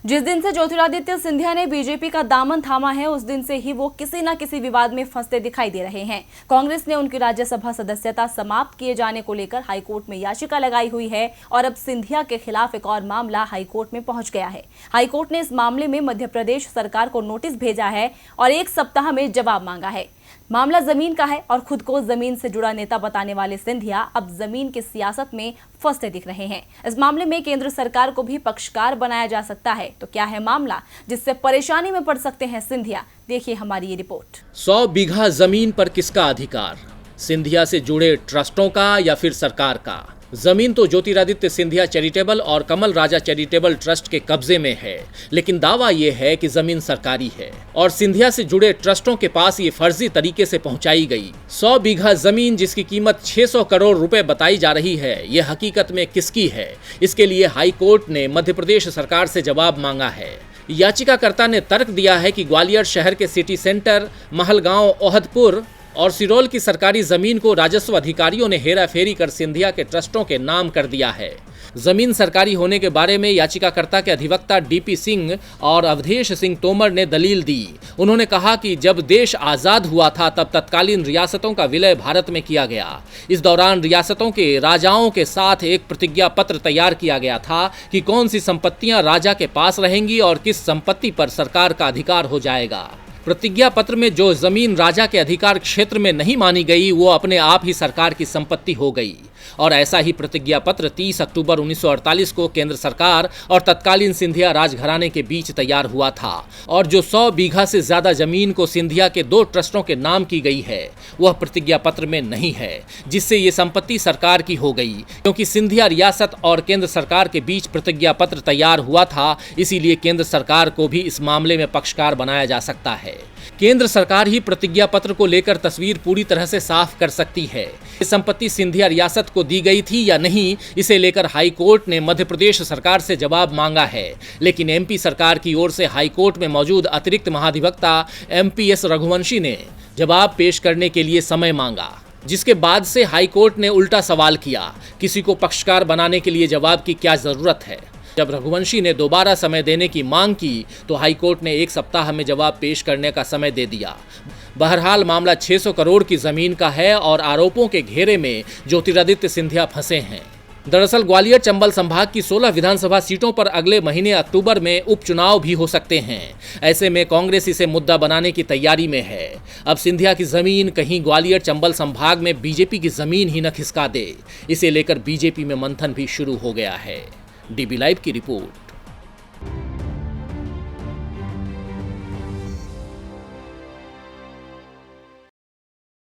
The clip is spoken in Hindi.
जिस दिन से ज्योतिरादित्य सिंधिया ने बीजेपी का दामन थामा है, उस दिन से ही वो किसी न किसी विवाद में फंसते दिखाई दे रहे हैं। कांग्रेस ने उनकी राज्यसभा सदस्यता समाप्त किए जाने को लेकर हाईकोर्ट में याचिका लगाई हुई है और अब सिंधिया के खिलाफ एक और मामला हाईकोर्ट में पहुंच गया है। हाईकोर्ट ने इस मामले में मध्य प्रदेश सरकार को नोटिस भेजा है और 1 सप्ताह में जवाब मांगा है। मामला जमीन का है और खुद को जमीन से जुड़ा नेता बताने वाले सिंधिया अब जमीन की सियासत में फंसते दिख रहे हैं। इस मामले में केंद्र सरकार को भी पक्षकार बनाया जा सकता है। तो क्या है मामला जिससे परेशानी में पड़ सकते हैं सिंधिया? देखिए हमारी ये रिपोर्ट। 100 बीघा जमीन पर किसका अधिकार? सिंधिया से जुड़े ट्रस्टों का या फिर सरकार का? जमीन तो ज्योतिरादित्य सिंधिया चैरिटेबल और कमल राजा चैरिटेबल ट्रस्ट के कब्जे में है, लेकिन दावा यह है कि जमीन सरकारी है और सिंधिया से जुड़े ट्रस्टों के पास ये फर्जी तरीके से पहुंचाई गई। 100 बीघा जमीन जिसकी कीमत 600 करोड़ रुपए बताई जा रही है, ये हकीकत में किसकी है? इसके लिए हाई कोर्ट ने मध्य प्रदेश सरकार से जवाब मांगा है। याचिकाकर्ता ने तर्क दिया है कि ग्वालियर शहर के सिटी सेंटर, महलगांव, ओहदपुर और सिरोल की सरकारी जमीन को राजस्व अधिकारियों ने हेराफेरी कर सिंधिया के ट्रस्टों के नाम कर दिया है। जमीन सरकारी होने के बारे में याचिकाकर्ता के अधिवक्ता डीपी सिंह और अवधेश सिंह तोमर ने दलील दी। उन्होंने कहा कि जब देश आजाद हुआ था तब तत्कालीन रियासतों का विलय भारत में किया गया। इस दौरान रियासतों के राजाओं के साथ एक प्रतिज्ञा पत्र तैयार किया गया था कि कौन सी संपत्तियां राजा के पास रहेंगी और किस संपत्ति पर सरकार का अधिकार हो जाएगा। प्रतिज्ञा पत्र में जो जमीन राजा के अधिकार क्षेत्र में नहीं मानी गई, वो अपने आप ही सरकार की संपत्ति हो गई। और ऐसा ही प्रतिज्ञा पत्र 30 अक्टूबर 1948 को केंद्र सरकार और तत्कालीन सिंधिया राजघराने के बीच तैयार हुआ था। और जो 100 बीघा से ज्यादा जमीन को सिंधिया के 2 ट्रस्टों के नाम की गई है, वह प्रतिज्ञा पत्र में नहीं है, जिससे ये संपत्ति सरकार की हो गई। क्योंकि सिंधिया रियासत और केंद्र सरकार के बीच प्रतिज्ञा पत्र तैयार हुआ था, इसीलिए केंद्र सरकार को भी इस मामले में पक्षकार बनाया जा सकता है। केंद्र सरकार ही प्रतिज्ञा पत्र को लेकर तस्वीर पूरी तरह से साफ कर सकती है। ये संपत्ति सिंधिया रियासत को दी गई थी या नहीं, इसे लेकर हाई कोर्ट ने मध्य प्रदेश सरकार से जवाब मांगा है। लेकिन एमपी सरकार की ओर से हाई कोर्ट में मौजूद अतिरिक्त महाधिवक्ता एमपीएस रघुवंशी ने जवाब पेश करने के लिए समय मांगा, जिसके बाद से हाई कोर्ट ने उल्टा सवाल किया, किसी को पक्षकार बनाने के लिए जवाब की क्या जरूरत है? जब रघुवंशी ने दोबारा समय देने की मांग की तो हाईकोर्ट ने 1 सप्ताह में जवाब पेश करने का समय दे दिया। बहरहाल मामला 600 करोड़ की जमीन का है और आरोपों के घेरे में ज्योतिरादित्य सिंधिया फंसे हैं। दरअसल ग्वालियर चंबल संभाग की 16 विधानसभा सीटों पर अगले महीने अक्टूबर में उपचुनाव भी हो सकते हैं। ऐसे में कांग्रेस इसे मुद्दा बनाने की तैयारी में है। अब सिंधिया की जमीन कहीं ग्वालियर चंबल संभाग में बीजेपी की जमीन ही न खिसका दे, इसे लेकर बीजेपी में मंथन भी शुरू हो गया है। डीबी लाइव की रिपोर्ट।